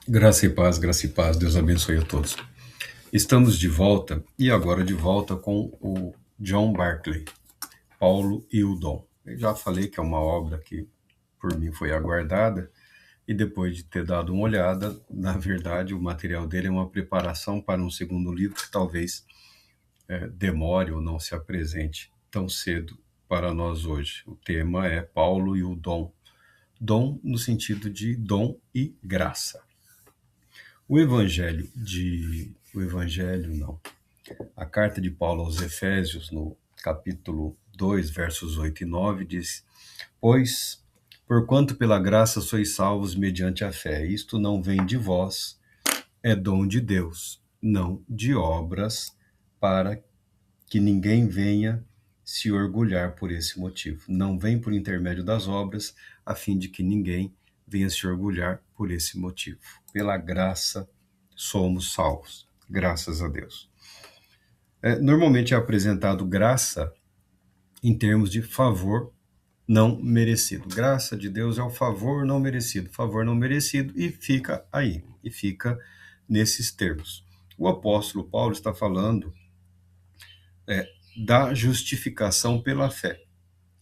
Graça e paz, Deus abençoe a todos. Estamos de volta, e agora de volta com o John Barclay, Paulo e o Dom. Eu já falei que é uma obra que por mim foi aguardada, e depois de ter dado uma olhada, na verdade o material dele é uma preparação para um segundo livro que talvez demore ou não se apresente tão cedo para nós hoje. O tema é Paulo e o Dom. Dom no sentido de dom e graça. O evangelho não. A carta de Paulo aos Efésios, no capítulo 2, versos 8 e 9, diz: Pois, porquanto pela graça sois salvos mediante a fé, isto não vem de vós, é dom de Deus, não de obras, para que ninguém venha se orgulhar por esse motivo. Não vem por intermédio das obras, a fim de que ninguém venha se orgulhar por esse motivo. Pela graça somos salvos, graças a Deus. Normalmente é apresentado graça em termos de favor não merecido. Graça de Deus é o favor não merecido, favor não merecido, e fica aí, e fica nesses termos. O apóstolo Paulo está falando da justificação pela fé.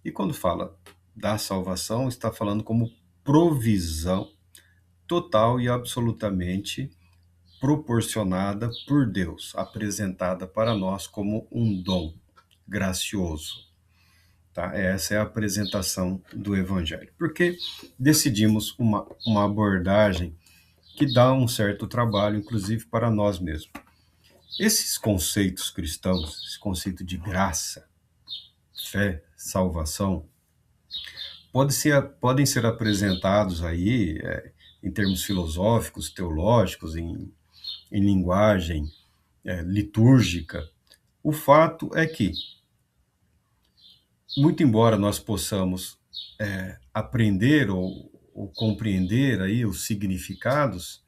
E quando fala da salvação, está falando como provisão total e absolutamente proporcionada por Deus, apresentada para nós como um dom gracioso. Tá? Essa é a apresentação do Evangelho. Porque decidimos uma abordagem que dá um certo trabalho, inclusive para nós mesmos. Esses conceitos cristãos, esse conceito de graça, fé, salvação, podem ser apresentados aí em termos filosóficos, teológicos, em linguagem litúrgica. O fato é que, muito embora nós possamos aprender ou compreender aí os significados,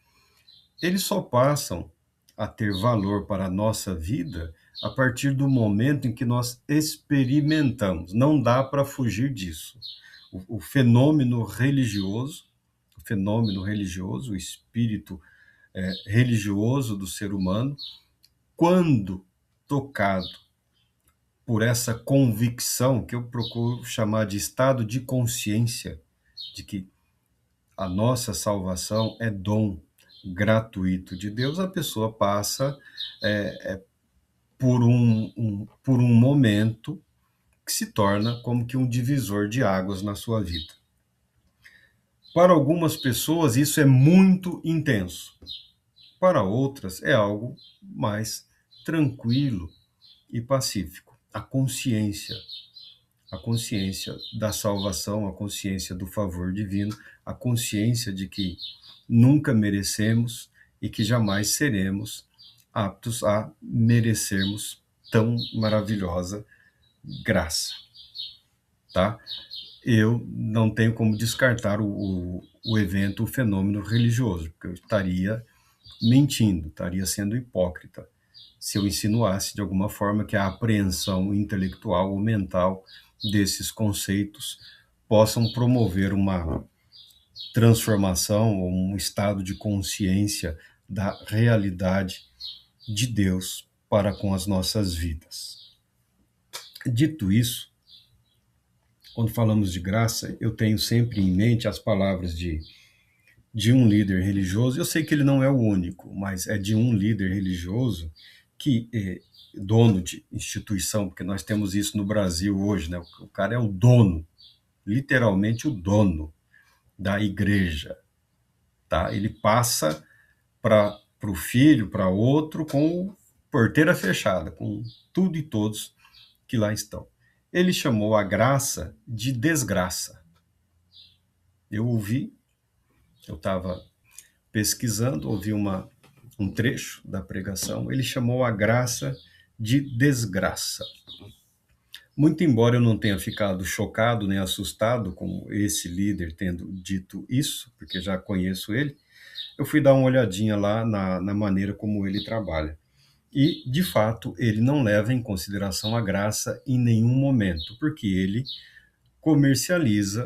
eles só passam a ter valor para a nossa vida a partir do momento em que nós experimentamos. Não dá para fugir disso. O fenômeno religioso, o espírito religioso do ser humano, quando tocado por essa convicção que eu procuro chamar de estado de consciência, de que a nossa salvação é dom gratuito de Deus, a pessoa passa por um momento que se torna como que um divisor de águas na sua vida. Para algumas pessoas isso é muito intenso, para outras é algo mais tranquilo e pacífico. A consciência da salvação, a consciência do favor divino, a consciência de que nunca merecemos e que jamais seremos aptos a merecermos tão maravilhosa graça, tá? Eu não tenho como descartar o evento, o fenômeno religioso, porque eu estaria mentindo, estaria sendo hipócrita se eu insinuasse de alguma forma que a apreensão intelectual ou mental desses conceitos possam promover uma transformação ou um estado de consciência da realidade de Deus para com as nossas vidas. Dito isso, quando falamos de graça, eu tenho sempre em mente as palavras de um líder religioso. Eu sei que ele não é o único, mas é de um líder religioso que é dono de instituição, porque nós temos isso no Brasil hoje, né? O cara é o dono, literalmente o dono da igreja, tá? Ele passa para o filho, para outro, com porteira fechada, com tudo e todos que lá estão. Ele chamou a graça de desgraça. Eu estava pesquisando, ouvi um trecho da pregação, ele chamou a graça de desgraça. Muito embora eu não tenha ficado chocado nem assustado com esse líder tendo dito isso, porque já conheço ele, eu fui dar uma olhadinha lá na maneira como ele trabalha. E, de fato, ele não leva em consideração a graça em nenhum momento, porque ele comercializa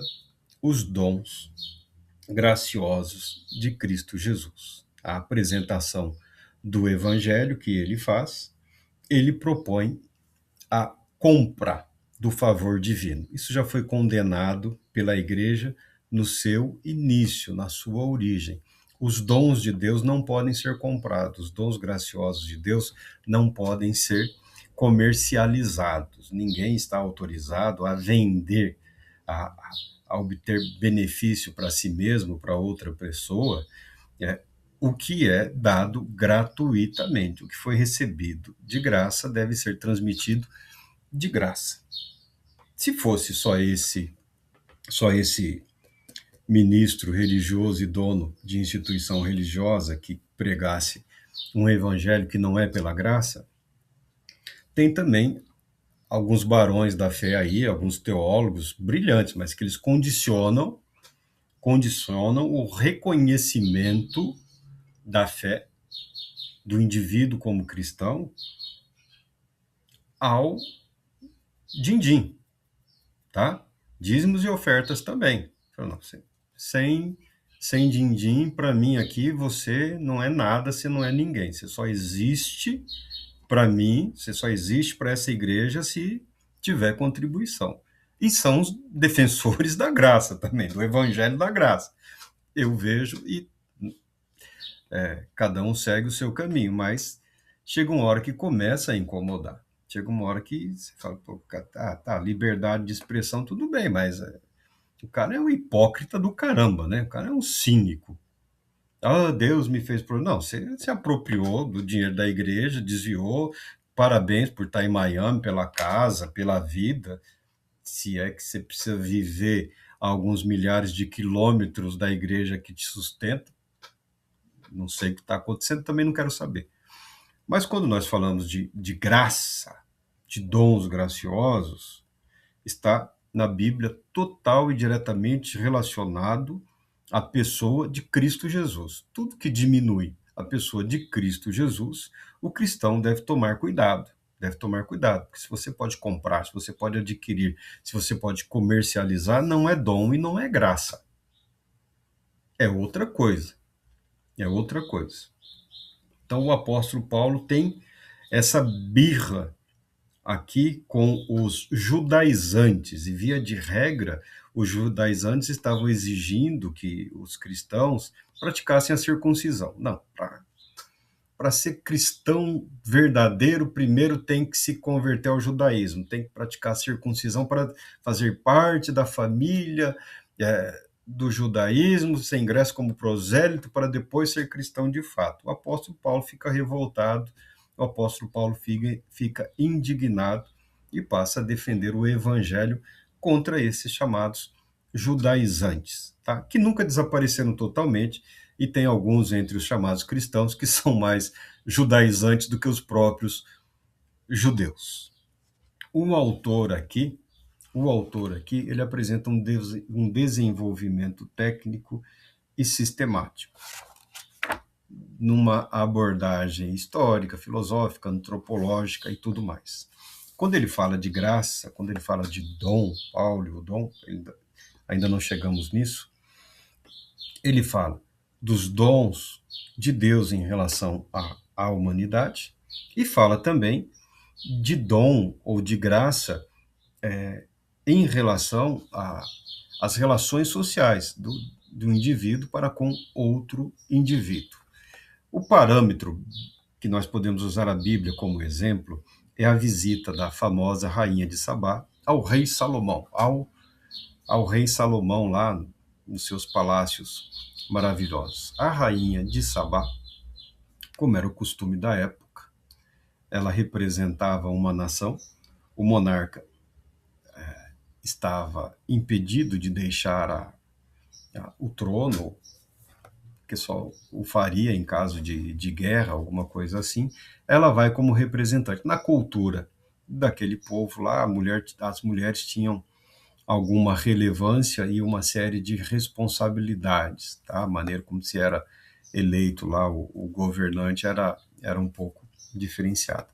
os dons graciosos de Cristo Jesus. A apresentação do evangelho que ele faz, ele propõe a compra do favor divino. Isso já foi condenado pela igreja no seu início, na sua origem. Os dons de Deus não podem ser comprados, os dons graciosos de Deus não podem ser comercializados. Ninguém está autorizado a vender, a, a obter benefício para si mesmo, para outra pessoa, é, o que é dado gratuitamente. O que foi recebido de graça deve ser transmitido de graça. Se fosse só esse ministro religioso e dono de instituição religiosa que pregasse um evangelho que não é pela graça, tem também alguns barões da fé aí, alguns teólogos brilhantes, mas que eles condicionam o reconhecimento da fé do indivíduo como cristão ao din-din, tá? Dízimos e ofertas também. Não, sem din-din, para mim aqui, você não é nada, você não é ninguém. Você só existe para mim, você só existe para essa igreja se tiver contribuição. E são os defensores da graça também, do evangelho da graça. Eu vejo e cada um segue o seu caminho, mas chega uma hora que começa a incomodar. Chega uma hora que você fala, pô, tá, liberdade de expressão, tudo bem, mas o cara é um hipócrita do caramba, né? O cara é um cínico. Ah, Deus me fez... Não, você se apropriou do dinheiro da igreja, desviou, parabéns por estar em Miami, pela casa, pela vida, se é que você precisa viver a alguns milhares de quilômetros da igreja que te sustenta, não sei o que está acontecendo, também não quero saber. Mas quando nós falamos de graça, de dons graciosos, está na Bíblia total e diretamente relacionado à pessoa de Cristo Jesus. Tudo que diminui a pessoa de Cristo Jesus, o cristão deve tomar cuidado. Deve tomar cuidado, porque se você pode comprar, se você pode adquirir, se você pode comercializar, não é dom e não é graça. É outra coisa. É outra coisa. Então o apóstolo Paulo tem essa birra aqui com os judaizantes, e via de regra, os judaizantes estavam exigindo que os cristãos praticassem a circuncisão. Não, para ser cristão verdadeiro, primeiro tem que se converter ao judaísmo, tem que praticar a circuncisão para fazer parte da família do judaísmo, ser ingresso como prosélito, para depois ser cristão de fato. O apóstolo Paulo fica revoltado, o apóstolo Paulo fica indignado e passa a defender o evangelho contra esses chamados judaizantes, tá? Que nunca desapareceram totalmente, e tem alguns entre os chamados cristãos que são mais judaizantes do que os próprios judeus. O autor aqui, ele apresenta um desenvolvimento técnico e sistemático, numa abordagem histórica, filosófica, antropológica e tudo mais. Quando ele fala de graça, quando ele fala de dom, Paulo, o dom, ainda não chegamos nisso, ele fala dos dons de Deus em relação à humanidade e fala também de dom ou de graça em relação às relações sociais do indivíduo para com outro indivíduo. O parâmetro que nós podemos usar a Bíblia como exemplo é a visita da famosa rainha de Sabá ao rei Salomão, ao rei Salomão lá nos seus palácios maravilhosos. A rainha de Sabá, como era o costume da época, ela representava uma nação, o monarca estava impedido de deixar o trono, que só o faria em caso de guerra, alguma coisa assim. Ela vai como representante. Na cultura daquele povo lá, as mulheres tinham alguma relevância e uma série de responsabilidades, tá? A maneira como se era eleito lá o governante era um pouco diferenciada.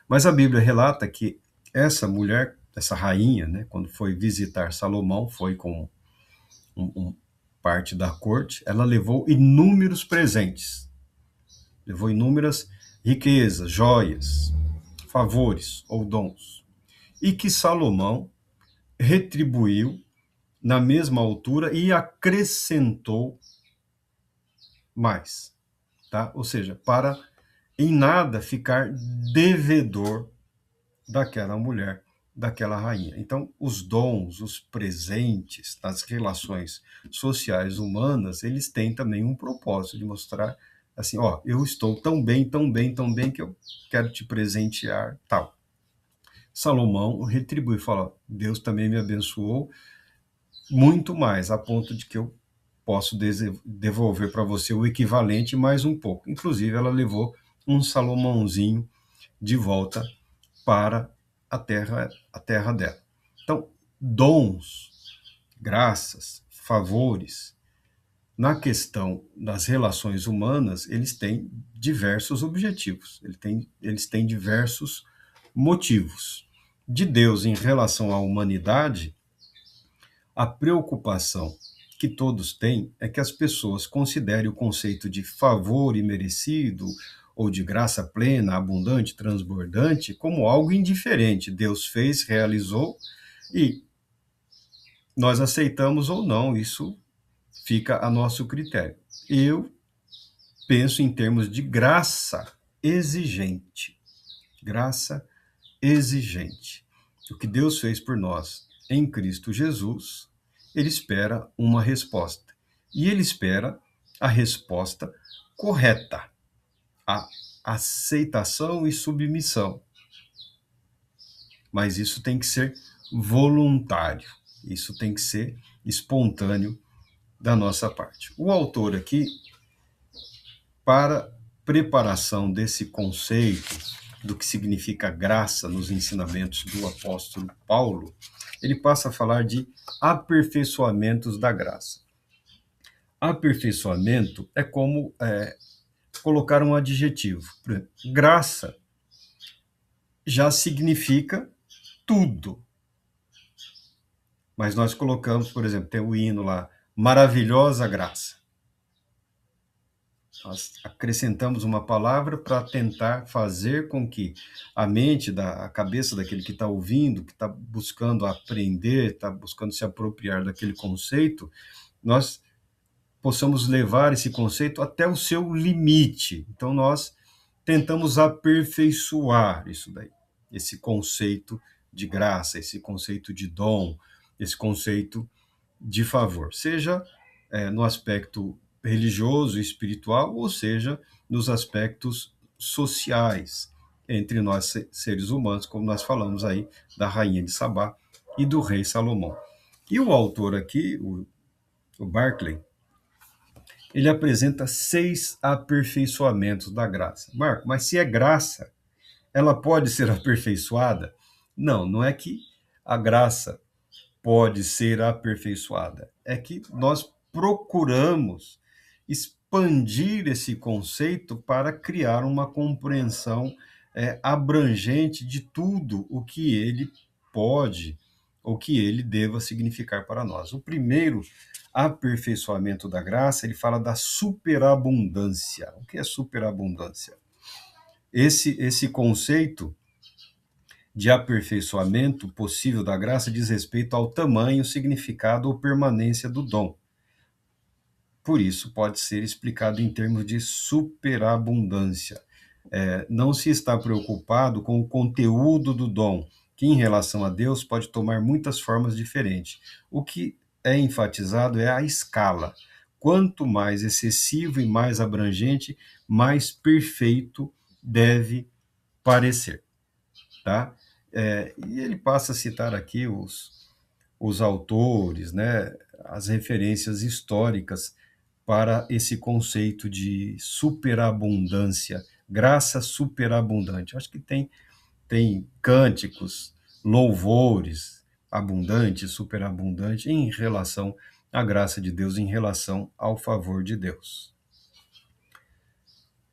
Mas a Bíblia relata que essa mulher, essa rainha, né, quando foi visitar Salomão, foi com um parte da corte, ela levou inúmeros presentes, levou inúmeras riquezas, joias, favores ou dons, e que Salomão retribuiu na mesma altura e acrescentou mais, tá? Ou seja, para em nada ficar devedor daquela mulher, daquela rainha. Então, os dons, os presentes nas relações sociais humanas, eles têm também um propósito de mostrar assim, ó, eu estou tão bem, tão bem, tão bem que eu quero te presentear, tal. Salomão retribui, fala, Deus também me abençoou muito mais, a ponto de que eu posso devolver para você o equivalente mais um pouco. Inclusive, ela levou um Salomãozinho de volta para a terra dela. Então, dons, graças, favores, na questão das relações humanas, eles têm diversos objetivos, eles têm diversos motivos. De Deus em relação à humanidade, a preocupação que todos têm é que as pessoas considerem o conceito de favor imerecido ou de graça plena, abundante, transbordante, como algo indiferente. Deus fez, realizou e nós aceitamos ou não, isso fica a nosso critério. Eu penso em termos de graça exigente. Graça exigente. O que Deus fez por nós em Cristo Jesus, ele espera uma resposta. E ele espera a resposta correta, a aceitação e submissão. Mas isso tem que ser voluntário, isso tem que ser espontâneo da nossa parte. O autor aqui, para preparação desse conceito do que significa graça nos ensinamentos do apóstolo Paulo, ele passa a falar de aperfeiçoamentos da graça. Aperfeiçoamento é como colocar um adjetivo. Por exemplo, graça já significa tudo. Mas nós colocamos, por exemplo, tem o hino lá, maravilhosa graça. Nós acrescentamos uma palavra para tentar fazer com que a mente, a cabeça daquele que está ouvindo, que está buscando aprender, está buscando se apropriar daquele conceito, nós possamos levar esse conceito até o seu limite. Então, nós tentamos aperfeiçoar isso daí, esse conceito de graça, esse conceito de dom, esse conceito de favor, seja no aspecto religioso e espiritual, ou seja, nos aspectos sociais entre nós seres humanos, como nós falamos aí da rainha de Sabá e do rei Salomão. E o autor aqui, o Barclay, ele apresenta 6 aperfeiçoamentos da graça. Marco, mas se é graça, ela pode ser aperfeiçoada? Não, não é que a graça pode ser aperfeiçoada, é que nós procuramos expandir esse conceito para criar uma compreensão abrangente de tudo o que ele pode ou que ele deva significar para nós. O primeiro aperfeiçoamento da graça, ele fala da superabundância. O que é superabundância? Esse conceito de aperfeiçoamento possível da graça diz respeito ao tamanho, significado ou permanência do dom. Por isso, pode ser explicado em termos de superabundância. Não se está preocupado com o conteúdo do dom, que em relação a Deus pode tomar muitas formas diferentes. O que é enfatizado é a escala. Quanto mais excessivo e mais abrangente, mais perfeito deve parecer. Tá? E ele passa a citar aqui os autores, né, as referências históricas para esse conceito de superabundância, graça superabundante. Acho que tem cânticos, louvores abundantes, superabundantes em relação à graça de Deus, em relação ao favor de Deus.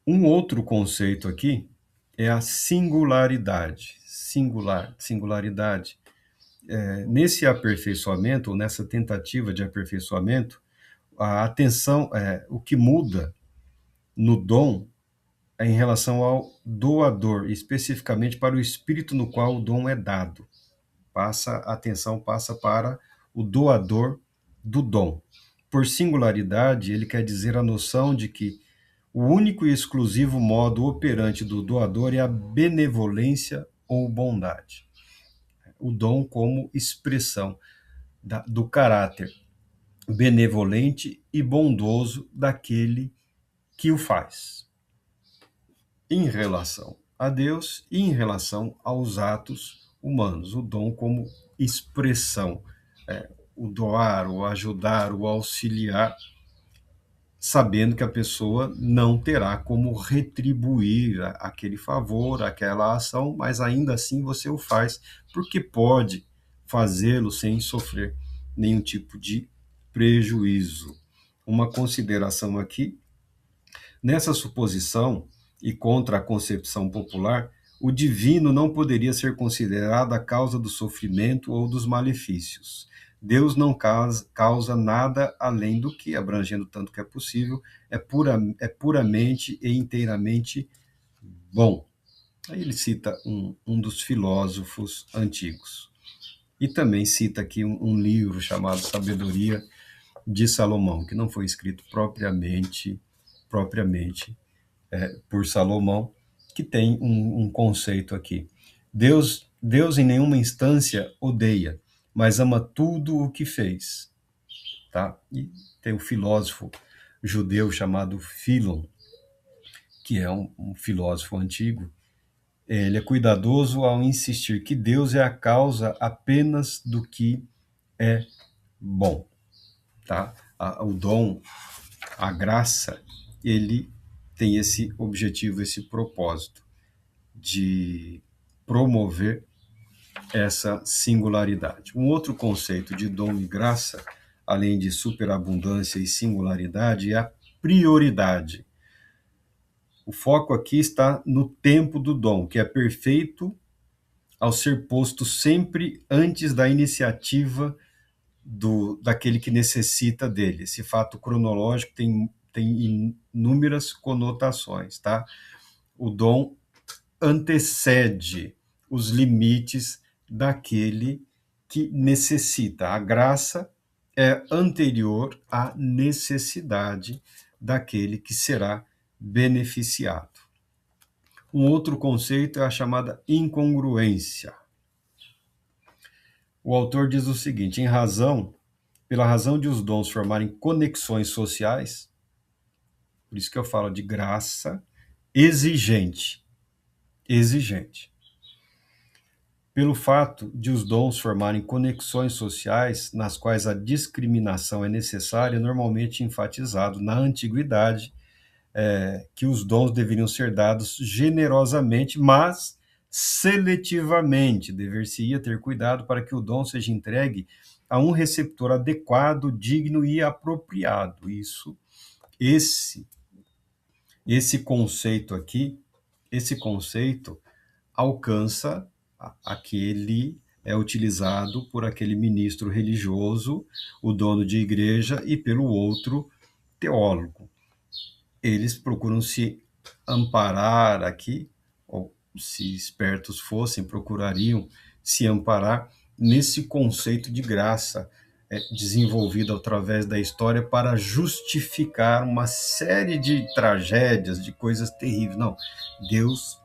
Um outro conceito aqui é a singularidade. Singularidade. Nesse aperfeiçoamento, ou nessa tentativa de aperfeiçoamento, a atenção, o que muda no dom é em relação ao doador, especificamente para o espírito no qual o dom é dado. A atenção passa para o doador do dom. Por singularidade, ele quer dizer a noção de que o único e exclusivo modo operante do doador é a benevolência ou bondade. O dom como expressão do caráter benevolente e bondoso daquele que o faz, em relação a Deus e em relação aos atos humanos. O dom como expressão, o doar, o ajudar, o auxiliar, sabendo que a pessoa não terá como retribuir aquele favor, aquela ação, mas ainda assim você o faz, porque pode fazê-lo sem sofrer nenhum tipo de prejuízo. Uma consideração aqui: nessa suposição e contra a concepção popular, o divino não poderia ser considerado a causa do sofrimento ou dos malefícios. Deus não causa nada além do que, abrangendo tanto que é possível, é puramente e inteiramente bom. Aí ele cita um dos filósofos antigos. E também cita aqui um livro chamado Sabedoria de Salomão, que não foi escrito propriamente por Salomão, que tem um conceito aqui. Deus em nenhuma instância odeia, mas ama tudo o que fez. Tá? E tem um filósofo judeu chamado Philon, que é um filósofo antigo. Ele é cuidadoso ao insistir que Deus é a causa apenas do que é bom. Tá? O dom, a graça, ele tem esse objetivo, esse propósito de promover essa singularidade. Um outro conceito de dom e graça, além de superabundância e singularidade, é a prioridade. O foco aqui está no tempo do dom, que é perfeito ao ser posto sempre antes da iniciativa daquele que necessita dele. Esse fato cronológico tem inúmeras conotações, tá? O dom antecede os limites daquele que necessita. A graça é anterior à necessidade daquele que será beneficiado. Um outro conceito é a chamada incongruência. O autor diz o seguinte: pela razão de os dons formarem conexões sociais, por isso que eu falo de graça exigente. Pelo fato de os dons formarem conexões sociais nas quais a discriminação é necessária, normalmente enfatizado na antiguidade, que os dons deveriam ser dados generosamente, mas seletivamente. Dever-se-ia ter cuidado para que o dom seja entregue a um receptor adequado, digno e apropriado. Esse conceito aqui, esse conceito alcança aquele é utilizado por aquele ministro religioso, o dono de igreja, e pelo outro teólogo. Eles procuram se amparar aqui, ou se espertos fossem, procurariam se amparar nesse conceito de graça desenvolvido através da história para justificar uma série de tragédias, de coisas terríveis. Não, Deus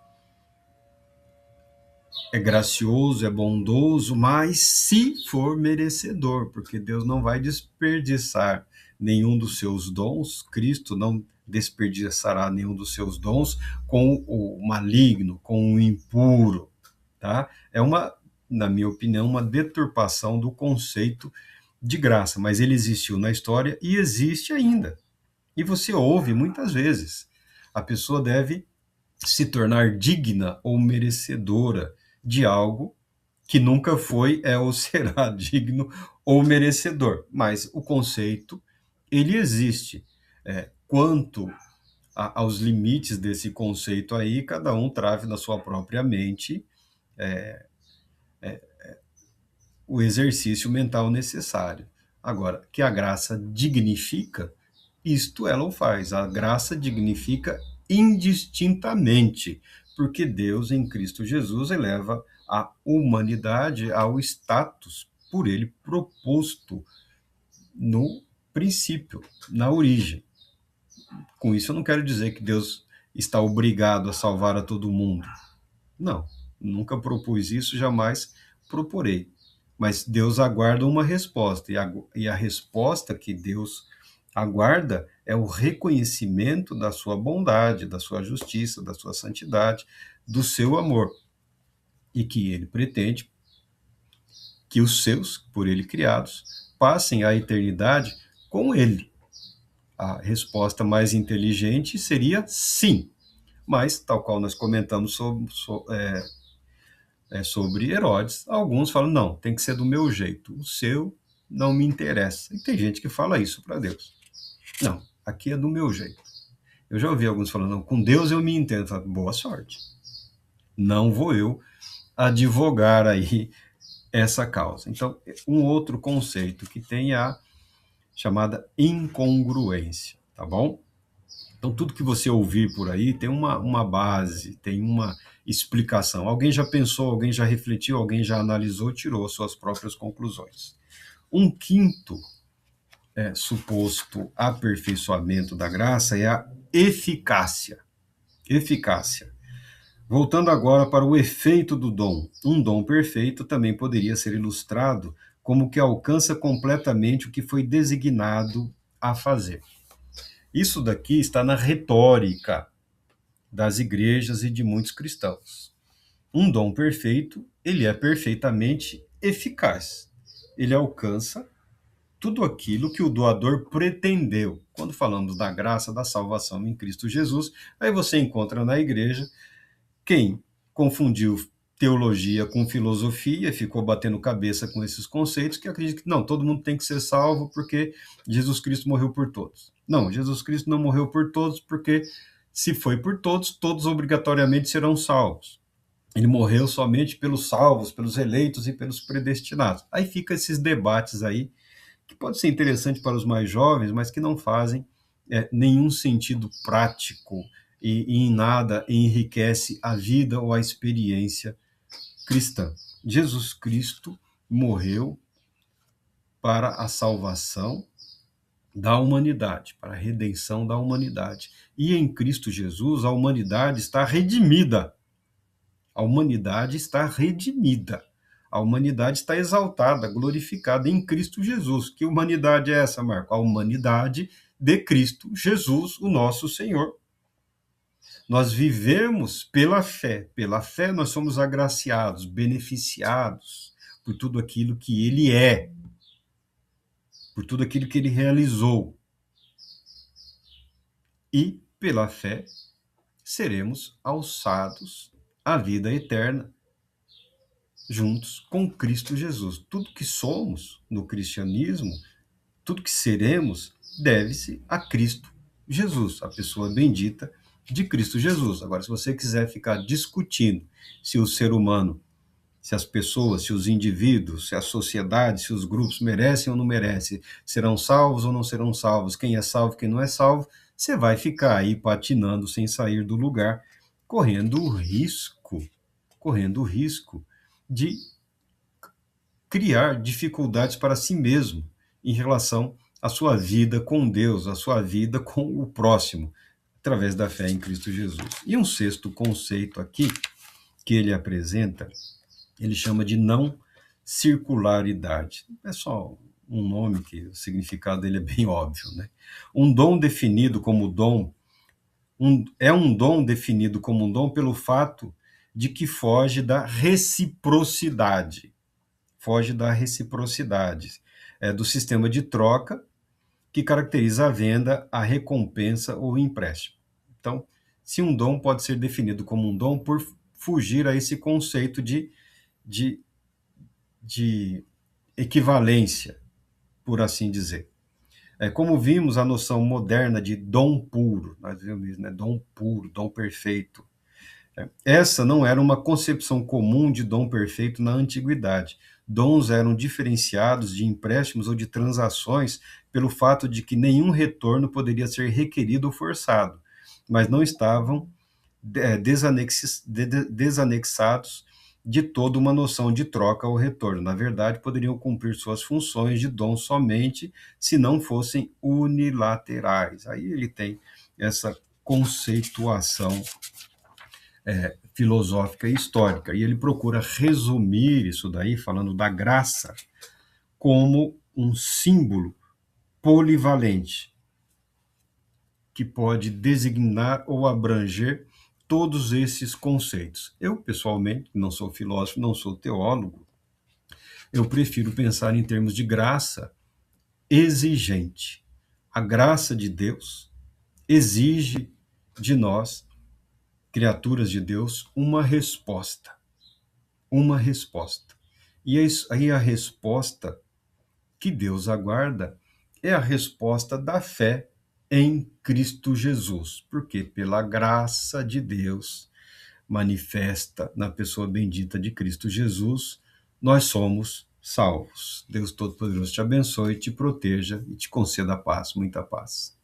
é gracioso, é bondoso, mas se for merecedor, porque Deus não vai desperdiçar nenhum dos seus dons, Cristo não desperdiçará nenhum dos seus dons com o maligno, com o impuro, tá? Na minha opinião, uma deturpação do conceito de graça, mas ele existiu na história e existe ainda. E você ouve muitas vezes: a pessoa deve se tornar digna ou merecedora de algo que nunca foi, ou será digno ou merecedor. Mas o conceito, ele existe. Quanto aos limites desse conceito aí, cada um trave na sua própria mente o exercício mental necessário. Agora, que a graça dignifica, isto ela o faz. A graça dignifica indistintamente, porque Deus, em Cristo Jesus, eleva a humanidade ao status por ele proposto no princípio, na origem. Com isso, eu não quero dizer que Deus está obrigado a salvar a todo mundo. Não, nunca propus isso, jamais proporei. Mas Deus aguarda uma resposta, e a resposta que Deus aguarda é o reconhecimento da sua bondade, da sua justiça, da sua santidade, do seu amor. E que ele pretende que os seus, por ele criados, passem a eternidade com ele. A resposta mais inteligente seria sim, mas, tal qual nós comentamos sobre Herodes, alguns falam, não, tem que ser do meu jeito, o seu não me interessa. E tem gente que fala isso para Deus. Não, aqui é do meu jeito. Eu já ouvi alguns falando, não, com Deus eu me entendo. Eu falo, boa sorte. Não vou eu advogar aí essa causa. Então, um outro conceito que tem a chamada incongruência, tá bom? Então, tudo que você ouvir por aí tem uma base, tem uma explicação. Alguém já pensou, alguém já refletiu, alguém já analisou, tirou suas próprias conclusões. Um quinto suposto aperfeiçoamento da graça é a eficácia. Eficácia. Voltando agora para o efeito do dom. Um dom perfeito também poderia ser ilustrado como que alcança completamente o que foi designado a fazer. Isso daqui está na retórica das igrejas e de muitos cristãos. Um dom perfeito, ele é perfeitamente eficaz. Ele alcança tudo aquilo que o doador pretendeu. Quando falamos da graça da salvação em Cristo Jesus, aí você encontra na igreja quem confundiu teologia com filosofia, ficou batendo cabeça com esses conceitos, que acredita que não, todo mundo tem que ser salvo porque Jesus Cristo morreu por todos. Não, Jesus Cristo não morreu por todos porque se foi por todos, todos obrigatoriamente serão salvos. Ele morreu somente pelos salvos, pelos eleitos e pelos predestinados. Aí fica esses debates aí, que pode ser interessante para os mais jovens, mas que não fazem nenhum sentido prático e em nada enriquece a vida ou a experiência cristã. Jesus Cristo morreu para a salvação da humanidade, para a redenção da humanidade. E em Cristo Jesus, a humanidade está redimida. A humanidade está redimida. A humanidade está exaltada, glorificada em Cristo Jesus. Que humanidade é essa, Marco? A humanidade de Cristo Jesus, o nosso Senhor. Nós vivemos pela fé. Pela fé nós somos agraciados, beneficiados por tudo aquilo que Ele é, por tudo aquilo que Ele realizou. E, pela fé, seremos alçados à vida eterna, juntos com Cristo Jesus. Tudo que somos no cristianismo, tudo que seremos, deve-se a Cristo Jesus, a pessoa bendita de Cristo Jesus. Agora, se você quiser ficar discutindo se o ser humano, se as pessoas, se os indivíduos, se a sociedade, se os grupos merecem ou não merecem, serão salvos ou não serão salvos, quem é salvo, quem não é salvo, você vai ficar aí patinando sem sair do lugar, correndo o risco de criar dificuldades para si mesmo em relação à sua vida com Deus, à sua vida com o próximo, através da fé em Cristo Jesus. E um sexto conceito aqui que ele apresenta, ele chama de não circularidade. É só um nome que o significado dele é bem óbvio, né? Um dom definido como dom, é um dom definido como um dom pelo fato de que foge da reciprocidade. Do sistema de troca que caracteriza a venda, a recompensa ou o empréstimo. Então, se um dom pode ser definido como um dom por fugir a esse conceito de equivalência, por assim dizer. Como vimos, a noção moderna de dom puro, nós vimos isso, né? Dom puro, dom perfeito, Essa não era uma concepção comum de dom perfeito na antiguidade. Dons eram diferenciados de empréstimos ou de transações pelo fato de que nenhum retorno poderia ser requerido ou forçado, mas não estavam desanexados de toda uma noção de troca ou retorno. Na verdade, poderiam cumprir suas funções de dom somente se não fossem unilaterais. Aí ele tem essa conceituação filosófica e histórica, e ele procura resumir isso daí, falando da graça, como um símbolo polivalente, que pode designar ou abranger todos esses conceitos. Eu, pessoalmente, não sou filósofo, não sou teólogo, eu prefiro pensar em termos de graça exigente. A graça de Deus exige de nós, criaturas de Deus, uma resposta. Uma resposta. E aí a resposta que Deus aguarda é a resposta da fé em Cristo Jesus, porque pela graça de Deus manifesta na pessoa bendita de Cristo Jesus, nós somos salvos. Deus Todo-Poderoso te abençoe, te proteja e te conceda paz, muita paz.